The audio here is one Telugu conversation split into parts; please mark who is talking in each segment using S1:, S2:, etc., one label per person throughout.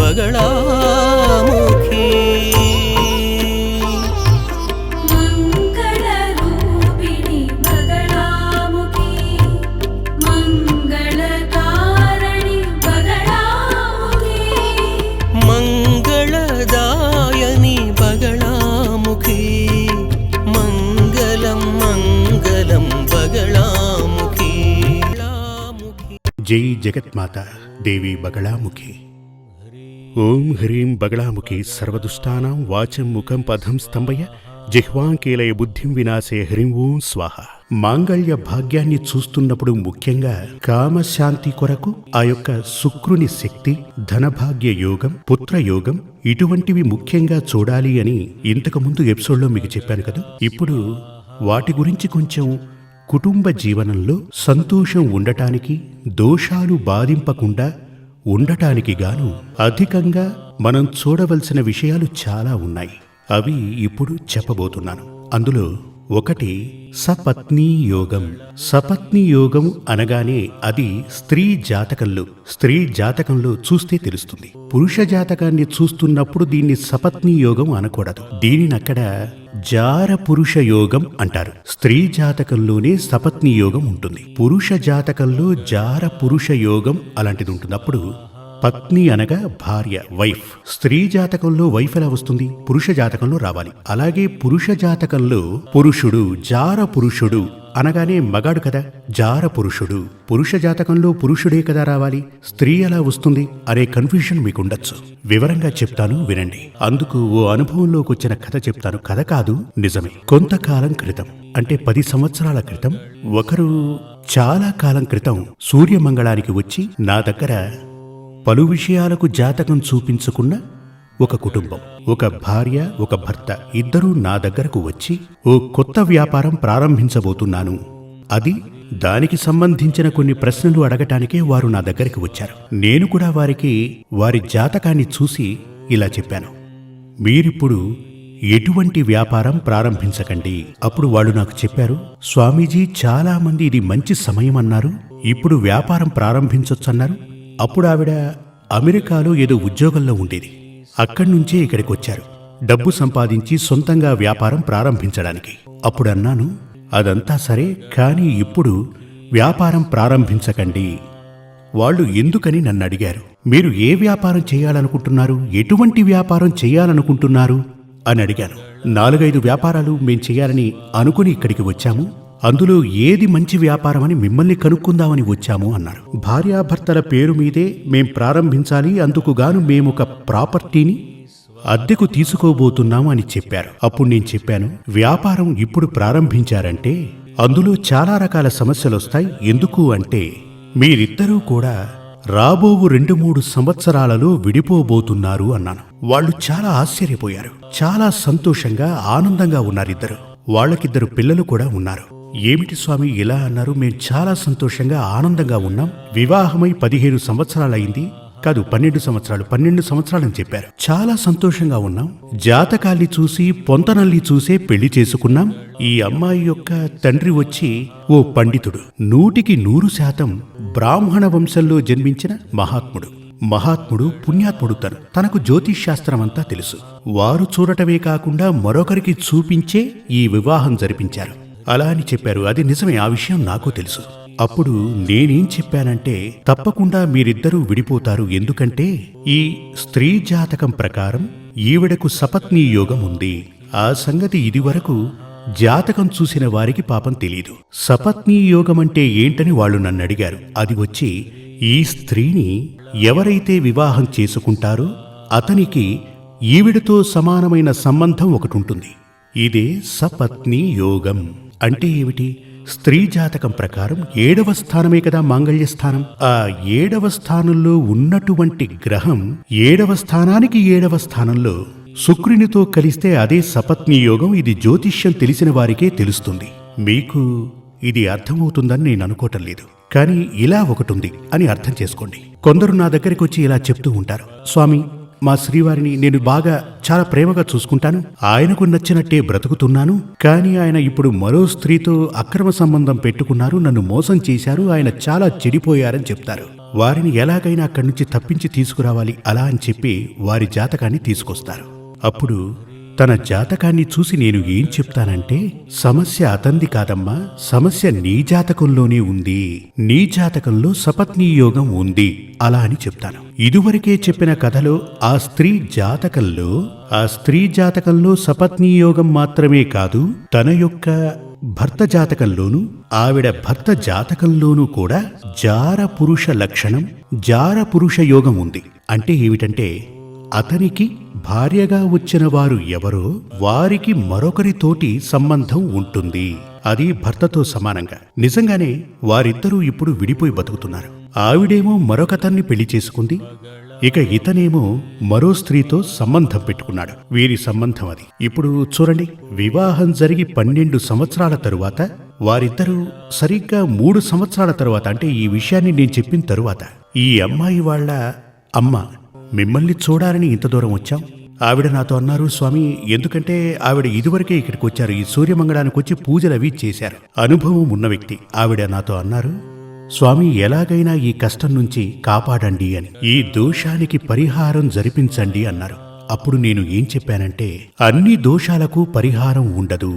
S1: బగళాముఖి
S2: మంగళరూపిణి బగళాముఖి మంగళకారణి బగళాముఖి
S1: మంగళదాయని బగళాముఖి మంగళం మంగళం బగళాముఖి
S3: జై జగత్మాత దేవి బగళాముఖి. ఓం హ్రీం బగళాముఖి సర్వదుష్టానాం వాచం ముఖం పదం స్తంభయ జిహ్వాంకేలయ బుద్ధిం వినాశే హ్రీం ఓం స్వాహ. మాంగళ్య భాగ్యాన్ని చూస్తున్నప్పుడు ముఖ్యంగా కామశాంతి కొరకు ఆ యొక్క శుక్రుని శక్తి, ధనభాగ్య యోగం, పుత్రయోగం ఇటువంటివి ముఖ్యంగా చూడాలి అని ఇంతకు ముందు ఎపిసోడ్లో మీకు చెప్పాను కదా. ఇప్పుడు వాటి గురించి కొంచెం కుటుంబ జీవనంలో సంతోషం ఉండటానికి, దోషాలు బాధింపకుండా ఉండటానికి గాను అధికంగా మనం చూడవలసిన విషయాలు చాలా ఉన్నాయి. అవి ఇప్పుడు చెప్పబోతున్నాను. అందులో ఒకటి సపత్నీ యోగం. సపత్నీ యోగం అనగానే అది స్త్రీ జాతకంలో చూస్తే తెలుస్తుంది. పురుష జాతకాన్ని చూస్తున్నప్పుడు దీన్ని సపత్నీ యోగం అనకూడదు. దీనినక్కడ జార పురుష యోగం అంటారు. స్త్రీ జాతకంలోనే సపత్నీ యోగం ఉంటుంది. పురుష జాతకంలో జార పురుష యోగం అలాంటిది ఉంటుంది. అప్పుడు పత్ని అనగా భార్య, వైఫ్. స్త్రీ జాతకంలో వైఫ్ ఎలా వస్తుంది? పురుష జాతకంలో రావాలి. అలాగే పురుష జాతకంలో పురుషుడు, జార పురుషుడు అనగానే మగాడు కదా, జార పురుషుడు. పురుష జాతకంలో పురుషుడే కదా రావాలి, స్త్రీ ఎలా వస్తుంది అనే కన్ఫ్యూషన్ మీకుండొచ్చు. వివరంగా చెప్తాను, వినండి. అందుకు ఓ అనుభవంలోకి వచ్చిన కథ చెప్తాను. కథ కాదు, నిజమే. కొంతకాలం క్రితం, అంటే 10 సంవత్సరాల క్రితం, ఒకరు చాలా కాలం క్రితం సూర్యమంగళానికి వచ్చి నా దగ్గర పలు విషయాలకు జాతకం చూపించుకున్న ఒక కుటుంబం, ఒక భార్య, ఒక భర్త, ఇద్దరూ నా దగ్గరకు వచ్చి ఓ కొత్త వ్యాపారం ప్రారంభించబోతున్నాను, అది దానికి సంబంధించిన కొన్ని ప్రశ్నలు అడగటానికే వారు నా దగ్గరికి వచ్చారు. నేను కూడా వారికి వారి జాతకాన్ని చూసి ఇలా చెప్పాను, మీరిప్పుడు ఎటువంటి వ్యాపారం ప్రారంభించకండి. అప్పుడు వాళ్ళు నాకు చెప్పారు, స్వామీజీ చాలా మంది ఇది మంచి సమయం అన్నారు, ఇప్పుడు వ్యాపారం ప్రారంభించొచ్చన్నారు. అప్పుడు ఆవిడ అమెరికాలో ఏదో ఉద్యోగంలో ఉండేది. అక్కడి నుంచే ఇక్కడికి వచ్చారు, డబ్బు సంపాదించి సొంతంగా వ్యాపారం ప్రారంభించడానికి. అప్పుడు అన్నాను, అదంతా సరే, కానీ ఇప్పుడు వ్యాపారం ప్రారంభించకండి. వాళ్ళు ఎందుకని నన్ను అడిగారు. మీరు ఏ వ్యాపారం చేయాలనుకుంటున్నారు, ఎటువంటి వ్యాపారం చేయాలనుకుంటున్నారు అని అడిగాను. 4-5 వ్యాపారాలు మేం చేయాలని అనుకుని ఇక్కడికి వచ్చాము, అందులో ఏది మంచి వ్యాపారం అని మిమ్మల్ని కనుక్కుందామని వచ్చాము అన్నారు. భార్యాభర్తల పేరు మీదే మేం ప్రారంభించాలి, అందుకుగాను మేమొక ప్రాపర్టీని అద్దెకు తీసుకోబోతున్నాము అని చెప్పారు. అప్పుడు నేను చెప్పాను, వ్యాపారం ఇప్పుడు ప్రారంభించారంటే అందులో చాలా రకాల సమస్యలొస్తాయి. ఎందుకు అంటే మీరిద్దరూ కూడా రాబోవు 2-3 సంవత్సరాలలో విడిపోబోతున్నారు అన్నాను. వాళ్ళు చాలా ఆశ్చర్యపోయారు, చాలా సంతోషంగా ఆనందంగా ఉన్నారిద్దరు. వాళ్ళకిద్దరు పిల్లలు కూడా ఉన్నారు. ఏమిటి స్వామి ఇలా అన్నారు? మేం చాలా సంతోషంగా ఆనందంగా ఉన్నాం, వివాహమై 15 సంవత్సరాలైంది, కాదు 12 సంవత్సరాలు, 12 సంవత్సరాలని చెప్పారు. చాలా సంతోషంగా ఉన్నాం, జాతకాల్ని చూసి పొంతనల్ని చూసే పెళ్లి చేసుకున్నాం. ఈ అమ్మాయి యొక్క తండ్రి వచ్చి ఓ పండితుడు, 100% బ్రాహ్మణ వంశంలో జన్మించిన మహాత్ముడు, పుణ్యాత్ముడు. తనకు జ్యోతిష్శాస్త్రమంతా తెలుసు. వారు చూడటమే కాకుండా మరొకరికి చూపించే ఈ వివాహం జరిపించారు. అలా అని చెప్పారు. అది నిజమే, ఆ విషయం నాకు తెలుసు. అప్పుడు నేనేం చెప్పానంటే, తప్పకుండా మీరిద్దరూ విడిపోతారు, ఎందుకంటే ఈ స్త్రీ జాతకం ప్రకారం ఈవిడకు సపత్నీ యోగం ఉంది. ఆ సంగతి ఇదివరకు జాతకం చూసిన వారికి పాపం తెలీదు. సపత్నీ యోగం అంటే ఏంటని వాళ్ళు నన్ను అడిగారు. అది వచ్చి ఈ స్త్రీని ఎవరైతే వివాహం చేసుకుంటారో అతనికి ఈవిడతో సమానమైన సంబంధం ఒకటుంటుంది. ఇదే సపత్నీ యోగం. అంటే ఏమిటి? స్త్రీ జాతకం ప్రకారం 7వ స్థానమే కదా మాంగళ్య స్థానం. ఆ 7వ స్థానంలో ఉన్నటువంటి గ్రహం 7వ స్థానానికి 7వ స్థానంలో శుక్రునితో కలిస్తే అదే సపత్నీ యోగం. ఇది జ్యోతిష్యం తెలిసిన వారికే తెలుస్తుంది. మీకు ఇది అర్థమవుతుందని నేను అనుకోవటం లేదు, కానీ ఇలా ఒకటుంది అని అర్థం చేసుకోండి. కొందరు నా దగ్గరికి వచ్చి ఇలా చెప్తూ ఉంటారు, స్వామి మా శ్రీవారిని నేను బాగా చాలా ప్రేమగా చూసుకుంటాను, ఆయనకు నచ్చినట్టే బ్రతుకుతున్నాను, కానీ ఆయన ఇప్పుడు మరో స్త్రీతో అక్రమ సంబంధం పెట్టుకున్నారు, నన్ను మోసం చేశారు, ఆయన చాలా చెడిపోయారని చెప్తారు. వారిని ఎలాగైనా అక్కడి నుంచి తప్పించి తీసుకురావాలి అలా అని చెప్పి వారి జాతకాన్ని తీసుకొస్తారు. అప్పుడు తన జాతకాన్ని చూసి నేను ఏం చెప్తానంటే, సమస్య అతంది కాదమ్మా, సమస్య నీ జాతకంలోనే ఉంది, నీ జాతకంలో సపత్నీ యోగం ఉంది అలా అని చెప్తాను. ఇదివరకే చెప్పిన కథలో ఆ స్త్రీ జాతకంలో సపత్నీ యోగం మాత్రమే కాదు, తన యొక్క భర్త జాతకంలోనూ ఆవిడ భర్త జాతకంలోనూ కూడా జార పురుష లక్షణం, జార పురుష యోగం ఉంది. అంటే ఏమిటంటే, అతనికి భార్యగా వచ్చిన వారు ఎవరో వారికి మరొకరితోటి సంబంధం ఉంటుంది. అది భర్తతో సమానంగా. నిజంగానే వారిద్దరూ ఇప్పుడు విడిపోయి బతుకుతున్నారు. ఆవిడేమో మరొకతన్ని పెళ్లి చేసుకుంది, ఇక ఇతనేమో మరో స్త్రీతో సంబంధం పెట్టుకున్నాడు. వీరి సంబంధం అది. ఇప్పుడు చూడండి, వివాహం జరిగి 12 సంవత్సరాల తరువాత వారిద్దరూ సరిగ్గా 3 సంవత్సరాల తరువాత, అంటే ఈ విషయాన్ని నేను చెప్పిన తరువాత, ఈ అమ్మాయి వాళ్ళ అమ్మ, మిమ్మల్ని చూడాలని ఇంత దూరం వచ్చాం. ఆవిడ నాతో అన్నారు, స్వామి, ఎందుకంటే ఆవిడ ఇదివరకే ఇక్కడికి వచ్చారు, ఈ సూర్యమంగళానికి వచ్చి పూజలవి చేశారు, అనుభవం ఉన్న వ్యక్తి. ఆవిడ నాతో అన్నారు, స్వామి, ఎలాగైనా ఈ కష్టం నుంచి కాపాడండి అని, ఈ దోషానికి పరిహారం జరిపించండి అన్నారు. అప్పుడు నేను ఏం చెప్పానంటే, అన్ని దోషాలకు పరిహారం ఉండదు,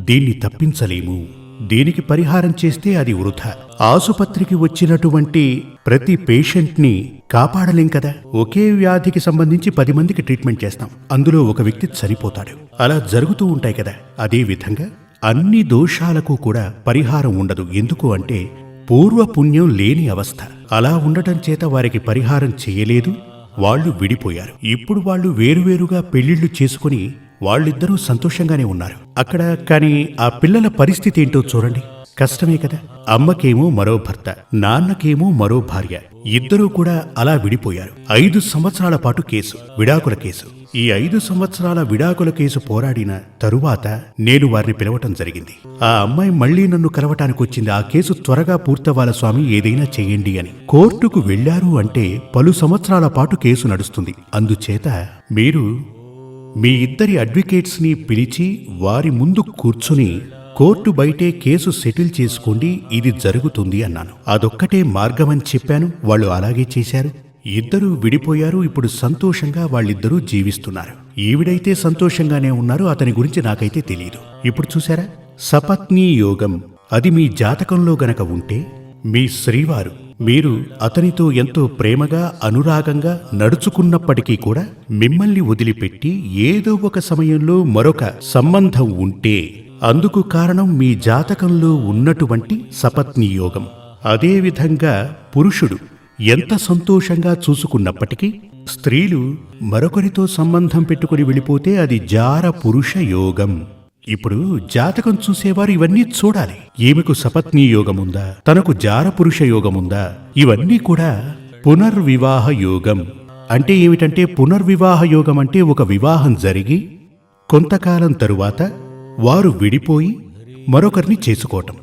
S3: దీన్ని తప్పించలేము, దీనికి పరిహారం చేస్తే అది వృధా. ఆసుపత్రికి వచ్చినటువంటి ప్రతి పేషెంట్ని కాపాడలేం కదా. ఒకే వ్యాధికి సంబంధించి 10 మందికి ట్రీట్మెంట్ చేస్తాం, అందులో ఒక వ్యక్తి చనిపోతాడు. అలా జరుగుతూ ఉంటాయి కదా. అదే విధంగా అన్ని దోషాలకు కూడా పరిహారం ఉండదు. ఎందుకు అంటే, పూర్వపుణ్యం లేని అవస్థ. అలా ఉండటం చేత వారికి పరిహారం చేయలేదు, వాళ్ళు విడిపోయారు. ఇప్పుడు వాళ్ళు వేరువేరుగా పెళ్లిళ్లు చేసుకుని వాళ్ళిద్దరూ సంతోషంగానే ఉన్నారు అక్కడ. కానీ ఆ పిల్లల పరిస్థితి ఏంటో చూడండి, కష్టమే కదా. అమ్మకేమో మరో భర్త, నాన్నకేమో మరో భార్య, ఇద్దరూ కూడా అలా విడిపోయారు. 5 సంవత్సరాల పాటు కేసు, విడాకుల కేసు. ఈ 5 సంవత్సరాల విడాకుల కేసు పోరాడిన తరువాత నేను వారిని పిలవటం జరిగింది. ఆ అమ్మాయి మళ్లీ నన్ను కలవటానికి వచ్చింది. ఆ కేసు త్వరగా పూర్తవ్వాల స్వామి, ఏదైనా చెయ్యండి అని. కోర్టుకు వెళ్లారు అంటే పలు సంవత్సరాల పాటు కేసు నడుస్తుంది. అందుచేత మీరు మీ ఇద్దరి అడ్వకేట్స్ని పిలిచి వారి ముందు కూర్చుని కోర్టు బయటే కేసు సెటిల్ చేసుకోండి, ఇది జరుగుతుంది అన్నాను. అదొక్కటే మార్గమని చెప్పాను. వాళ్ళు అలాగే చేశారు. ఇద్దరూ విడిపోయారు. ఇప్పుడు సంతోషంగా వాళ్ళిద్దరూ జీవిస్తున్నారు. ఈవిడైతే సంతోషంగానే ఉన్నారు, అతని గురించి నాకైతే తెలియదు. ఇప్పుడు చూసారా, సపత్నీ యోగం అది మీ జాతకంలో గనక ఉంటే, మీ శ్రీవారు మీరు అతనితో ఎంతో ప్రేమగా అనురాగంగా నడుచుకున్నప్పటికీ కూడా మిమ్మల్ని వదిలిపెట్టి ఏదో ఒక సమయంలో మరొక సంబంధం ఉంటే, అందుకు కారణం మీ జాతకంలో ఉన్నటువంటి సపత్నీ యోగం. అదేవిధంగా పురుషుడు ఎంత సంతోషంగా చూసుకున్నప్పటికీ స్త్రీలు మరొకరితో సంబంధం పెట్టుకుని వెళ్ళిపోతే అది జార పురుష యోగం. ఇప్పుడు జాతకం చూసేవారు ఇవన్నీ చూడాలి. ఈమెకు సపత్నీ యోగముందా, తనకు జార పురుష యోగముందా, ఇవన్నీ కూడా పునర్వివాహ యోగం. అంటే ఏమిటంటే, పునర్వివాహ యోగం అంటే ఒక వివాహం జరిగి కొంతకాలం తరువాత వారు విడిపోయి మరొకరిని చేసుకోవటం,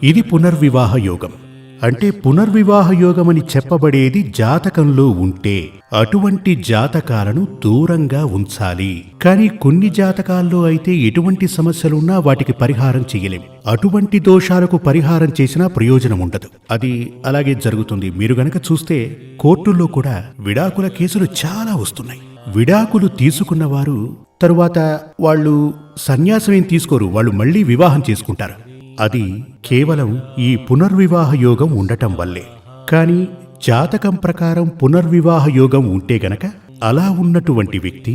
S3: ఇది పునర్వివాహ యోగం. అంటే పునర్వివాహ యోగమని చెప్పబడేది జాతకంలో ఉంటే అటువంటి జాతకాలను దూరంగా ఉంచాలి. కానీ కొన్ని జాతకాల్లో అయితే ఎటువంటి సమస్యలున్నా వాటికి పరిహారం చెయ్యలేం. అటువంటి దోషాలకు పరిహారం చేసినా ప్రయోజనం ఉండదు. అది అలాగే జరుగుతుంది. మీరు గనక చూస్తే కోర్టుల్లో కూడా విడాకుల కేసులు చాలా వస్తున్నాయి. విడాకులు తీసుకున్నవారు తరువాత వాళ్ళు సన్యాసం ఏం తీసుకోరు, వాళ్ళు మళ్లీ వివాహం చేసుకుంటారు. అది కేవలం ఈ పునర్వివాహ యోగం ఉండటం వల్లే. కానీ జాతకం ప్రకారం పునర్వివాహ యోగం ఉంటే గనక అలా ఉన్నటువంటి వ్యక్తి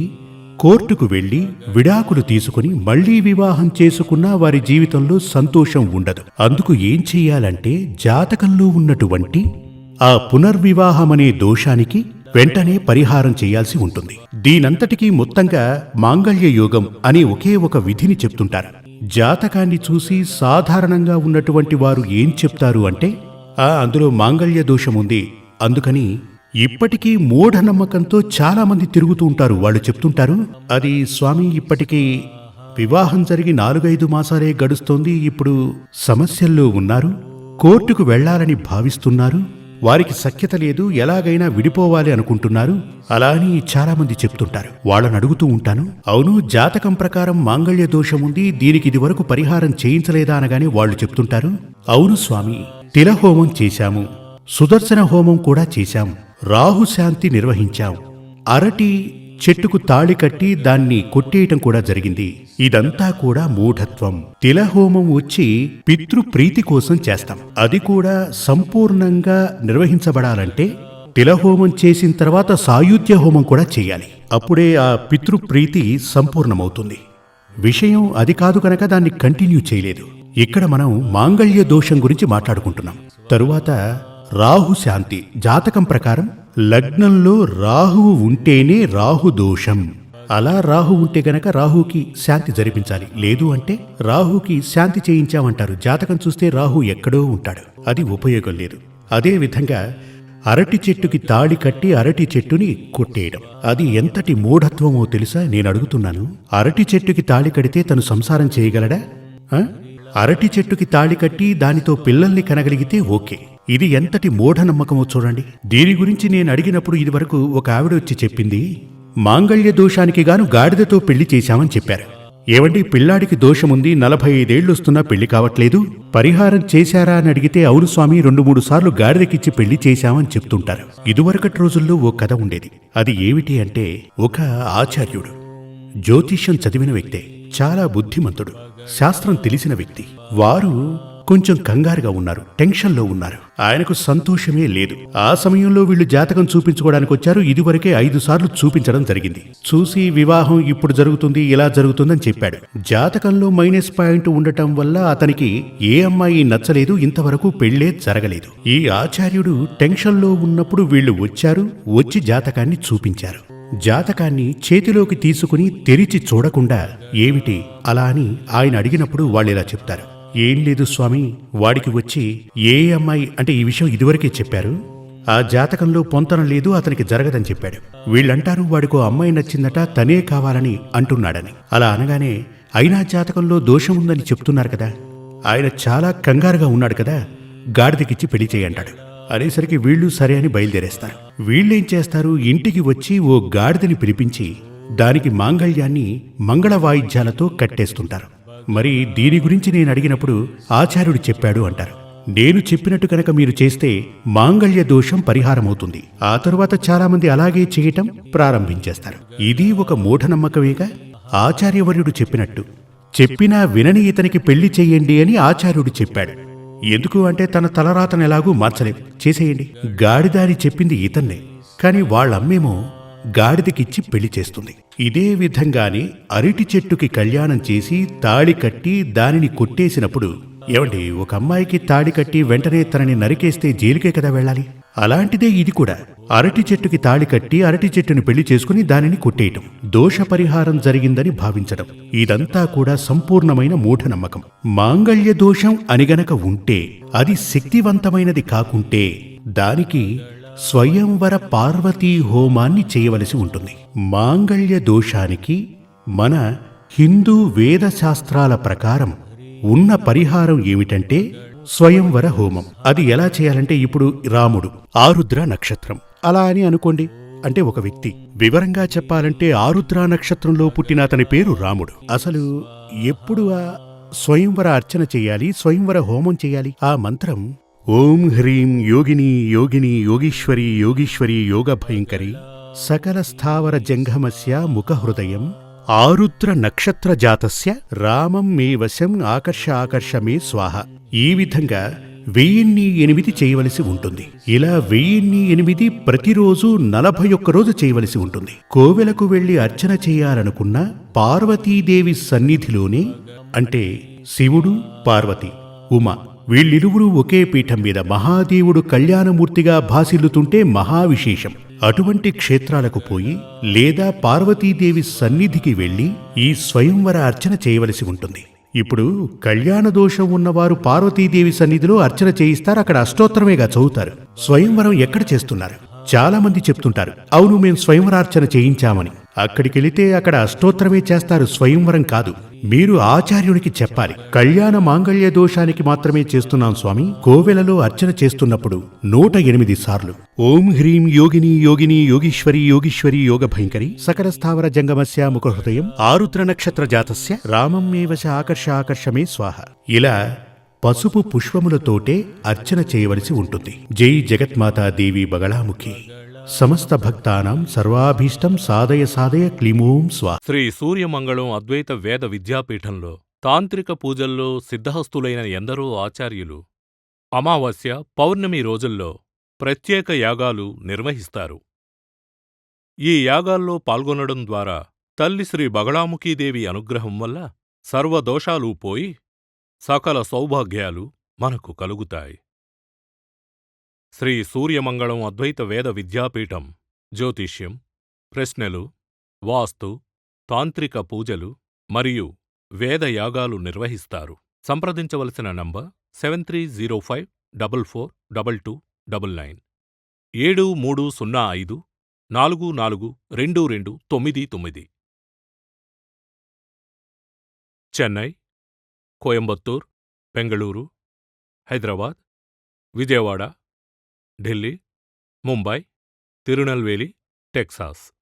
S3: కోర్టుకు వెళ్లి విడాకులు తీసుకుని మళ్లీ వివాహం చేసుకున్నా వారి జీవితంలో సంతోషం ఉండదు. అందుకు ఏం చెయ్యాలంటే, జాతకంలో ఉన్నటువంటి ఆ పునర్వివాహమనే దోషానికి వెంటనే పరిహారం చేయాల్సి ఉంటుంది. దీనంతటికీ మొత్తంగా మాంగళ్య యోగం అనే ఒకే ఒక విధిని చెప్తుంటారు. జాతకాన్ని చూసి సాధారణంగా ఉన్నటువంటి వారు ఏం చెప్తారు అంటే, అందులో మాంగళ్య దోషం ఉంది, అందుకని ఇప్పటికీ మూఢనమ్మకంతో చాలా మంది తిరుగుతూ ఉంటారు. వాళ్ళు చెప్తుంటారు, అది స్వామి ఇప్పటికీ వివాహం జరిగి 4-5 మాసాలే గడుస్తోంది, ఇప్పుడు సమస్యల్లో ఉన్నారు, కోర్టుకు వెళ్లాలని భావిస్తున్నారు, వారికి సఖ్యత లేదు, ఎలాగైనా విడిపోవాలి అనుకుంటున్నారు, అలా అని చాలా మంది చెప్తుంటారు. వాళ్ళని అడుగుతూ ఉంటాను, అవును జాతకం ప్రకారం మాంగళ్య దోషం ఉంది, దీనికి ఇది వరకు పరిహారం చేయించలేదా అనగానే వాళ్ళు చెప్తుంటారు, అవును స్వామి, తిలహోమం చేశాము, సుదర్శన హోమం కూడా చేశాం, రాహు శాంతి నిర్వహించాం, అరటి చెట్టుకు తాళి కట్టి దాన్ని కొట్టేయటం కూడా జరిగింది. ఇదంతా కూడా మూఢత్వం. తిలహోమం వచ్చి పితృప్రీతి కోసం చేస్తాం. అది కూడా సంపూర్ణంగా నిర్వహించబడాలంటే తిలహోమం చేసిన తర్వాత సాయుధ్య హోమం కూడా చేయాలి. అప్పుడే ఆ పితృప్రీతి సంపూర్ణమవుతుంది. విషయం అది కాదు కనుక దాన్ని కంటిన్యూ చేయలేదు. ఇక్కడ మనం మాంగళ్య దోషం గురించి మాట్లాడుకుంటున్నాం. తరువాత రాహు శాంతి. జాతకం ప్రకారం లగ్నంలో రాహువు ఉంటేనే రాహు దోషం. అలా రాహు ఉంటే గనక రాహుకి శాంతి జరిపించాలి. లేదు అంటే రాహుకి శాంతి చేయించామంటారు. జాతకం చూస్తే రాహు ఎక్కడో ఉంటాడు, అది ఉపయోగం లేదు. అదే విధంగా అరటి చెట్టుకి తాళి కట్టి అరటి చెట్టుని కొట్టేయడం, అది ఎంతటి మూఢత్వమో తెలుసా? నేను అడుగుతున్నాను, అరటి చెట్టుకి తాళి కడితే తను సంసారం చేయగలడా? అరటి చెట్టుకి తాళి కట్టి దానితో పిల్లల్ని కనగలిగితే ఓకే. ఇది ఎంతటి మూఢనమ్మకమో చూడండి. దీని గురించి నేను అడిగినప్పుడు ఇదివరకు ఒక ఆవిడ వచ్చి చెప్పింది, మాంగళ్య దోషానికి గాను గాడిదతో పెళ్లి చేశామని చెప్పారు. ఏవండి, పిల్లాడికి దోషముంది, 45 ఏళ్లొస్తున్నా పెళ్లి కావట్లేదు, పరిహారం చేశారా అని అడిగితే అవును స్వామి 2-3 సార్లు గాడిదకిచ్చి పెళ్లి చేశామని చెప్తుంటారు. ఇదివరకటి రోజుల్లో ఓ కథ ఉండేది. అది ఏమిటి అంటే, ఒక ఆచార్యుడు జ్యోతిష్యం చదివిన వ్యక్తే, చాలా బుద్ధిమంతుడు, శాస్త్రం తెలిసిన వ్యక్తి. వారు కొంచెం కంగారుగా ఉన్నారు, టెన్షన్లో ఉన్నారు. ఆయనకు సంతోషమే లేదు. ఆ సమయంలో వీళ్ళు జాతకం చూపించుకోవడానికి వచ్చారు. ఇదివరకే 5 సార్లు చూపించడం జరిగింది. చూసి వివాహం ఇప్పుడు జరుగుతుంది, ఇలా జరుగుతుందని చెప్పాడు. జాతకంలో మైనస్ పాయింట్ ఉండటం వల్ల అతనికి ఏ అమ్మాయి నచ్చలేదు, ఇంతవరకు పెళ్లే జరగలేదు. ఈ ఆచార్యుడు టెన్షన్లో ఉన్నప్పుడు వీళ్ళు వచ్చారు, వచ్చి జాతకాన్ని చూపించారు. జాతకాన్ని చేతిలోకి తీసుకుని తెరిచి చూడకుండా ఏమిటి అలా అని ఆయన అడిగినప్పుడు వాళ్ళిలా చెప్తారు, ఏం లేదు స్వామి, వాడికి వచ్చి ఏ అమ్మాయి అంటే ఈ విషయం ఇదివరకే చెప్పారు, ఆ జాతకంలో పొంతన లేదు, అతనికి జరగదని చెప్పాడు. వీళ్ళంటారు వాడికో అమ్మాయి నచ్చిందట, తనే కావాలని అంటున్నాడని. అలా అనగానే అయినా జాతకంలో దోషం ఉందని చెప్తున్నారు కదా, ఆయన చాలా కంగారుగా ఉన్నాడు కదా, గాడిదకిచ్చి పెళ్లి చేయంటాడు. అనేసరికి వీళ్ళు సరే అని బయలుదేరేస్తారు. వీళ్ళేం చేస్తారు, ఇంటికి వచ్చి ఓ గాడిదని పిలిపించి దానికి మాంగళ్యాన్ని మంగళ వాయిద్యాలతో కట్టేస్తుంటారు. మరి దీని గురించి నేను అడిగినప్పుడు ఆచార్యుడు చెప్పాడు అంటారు. నేను చెప్పినట్టు కనుక మీరు చేస్తే మాంగళ్య దోషం పరిహారమవుతుంది. ఆ తరువాత చాలామంది అలాగే చేయటం ప్రారంభించేస్తారు. ఇది ఒక మూఢనమ్మకమేగా. ఆచార్యవర్యుడు చెప్పినట్టు చెప్పినా వినని ఇతనికి పెళ్లి చెయ్యండి అని ఆచార్యుడు చెప్పాడు. ఎందుకు అంటే తన తలరాతను ఎలాగూ మార్చలేం, చేసేయండి. గాడిదాని చెప్పింది ఇతన్నే, కాని వాళ్ళమ్మేమో గాడిదకిచ్చి పెళ్లి చేస్తుంది. ఇదే విధంగానే అరటి చెట్టుకి కళ్యాణం చేసి తాళి కట్టి దానిని కొట్టేసినప్పుడు, ఏమండి, ఒక అమ్మాయికి తాళి కట్టి వెంటనే తనని నరికేస్తే జైలుకే కదా వెళ్ళాలి. అలాంటిదే ఇది కూడా. అరటి చెట్టుకి తాళి కట్టి అరటి చెట్టుని పెళ్లి చేసుకుని దానిని కొట్టేయటం, దోష పరిహారం జరిగిందని భావించడం, ఇదంతా కూడా సంపూర్ణమైన మూఢనమ్మకం. మాంగళ్య దోషం అని గనక ఉంటే, అది శక్తివంతమైనది కాకుంటే దానికి స్వయంవర పార్వతీ హోమాన్ని చేయవలసి ఉంటుంది. మాంగళ్య దోషానికి మన హిందూ వేద శాస్త్రాల ప్రకారం ఉన్న పరిహారం ఏమిటంటే స్వయంవర హోమం. అది ఎలా చేయాలంటే, ఇప్పుడు రాముడు ఆరుద్ర నక్షత్రం అలా అని అనుకోండి, అంటే ఒక వ్యక్తి. వివరంగా చెప్పాలంటే ఆరుద్ర నక్షత్రంలో పుట్టిన అతని పేరు రాముడు. అసలు ఎప్పుడు ఆ స్వయంవర అర్చన చేయాలి, స్వయంవర హోమం చేయాలి? ఆ మంత్రం ఓం హ్రీం యోగిని యోగిని యోగీశ్వరి యోగీశ్వరి యోగ భయంకరి సకల స్థావర జంఘమస్య ముఖహృదయం ఆరుద్ర నక్షత్ర జాతస్య రామం మే వశం ఆకర్ష ఆకర్ష మే స్వాహ. ఈ విధంగా 1008 చేయవలసి ఉంటుంది. ఇలా 1008 ప్రతిరోజు 41 రోజు చేయవలసి ఉంటుంది. కోవెలకు వెళ్లి అర్చన చేయాలనుకున్న పార్వతీదేవి సన్నిధిలోనే, అంటే శివుడు, పార్వతి, ఉమ వీళ్ళిరువురు ఒకే పీఠం మీద మహాదేవుడు కళ్యాణమూర్తిగా భాసిల్లుతుంటే మహావిశేషం. అటువంటి క్షేత్రాలకు పోయి లేదా పార్వతీదేవి సన్నిధికి వెళ్లి ఈ స్వయంవర అర్చన చేయవలసి ఉంటుంది. ఇప్పుడు కళ్యాణ దోషం ఉన్నవారు పార్వతీదేవి సన్నిధిలో అర్చన చేయిస్తారు, అక్కడ అష్టోత్తరమేగా చదువుతారు. స్వయంవరం ఎక్కడ చేస్తున్నారు? చాలా మంది చెప్తుంటారు, అవును మేం స్వయంవరార్చన చేయించామని. అక్కడికెళితే అక్కడ అష్టోత్తరమే చేస్తారు, స్వయంవరం కాదు. మీరు ఆచార్యునికి చెప్పాలి, కళ్యాణ మాంగళ్య దోషానికి మాత్రమే చేస్తున్నాం స్వామి. కోవెలలో అర్చన చేస్తున్నప్పుడు 108 సార్లు ఓం హ్రీం యోగిని యోగిని యోగీశ్వరి యోగీశ్వరి యోగ భయంకరి సకల స్థావర జంగమస్య ముఖహృదయం ఆరుద్ర నక్షత్ర జాతస్య రామం మే వశ ఆకర్ష ఆకర్ష మే స్వాహ. ఇలా పసుపు పుష్పములతోటే అర్చన చేయవలసి ఉంటుంది. జై జగత్మాతా దేవి బగళాముఖి. సమస్త భక్తానాం సర్వాభీష్టం సాధయ సాధయ క్లీమోం స్వా.
S4: శ్రీ సూర్యమంగళం అద్వైత వేద విద్యాపీఠంలో తాంత్రిక పూజల్లో సిద్ధహస్తులైన ఎందరో ఆచార్యులు అమావాస్య, పౌర్ణమి రోజుల్లో ప్రత్యేక యాగాలు నిర్వహిస్తారు. ఈ యాగాల్లో పాల్గొనడం ద్వారా తల్లి శ్రీ బగళాముఖీదేవి అనుగ్రహం వల్ల సర్వదోషాలూ పోయి సకల సౌభాగ్యాలు మనకు కలుగుతాయి. శ్రీ సూర్యమంగళం అద్వైత వేద విద్యాపీఠం జ్యోతిష్యం, ప్రశ్నలు, వాస్తు, తాంత్రిక పూజలు మరియు వేదయాగాలు నిర్వహిస్తారు. సంప్రదించవలసిన నంబర్ 7305442299 7305442299. చెన్నై, కోయంబత్తూర్, బెంగళూరు, హైదరాబాద్, విజయవాడ, ఢిల్లీ, ముంబై, తిరునల్వేలి, టెక్సాస్.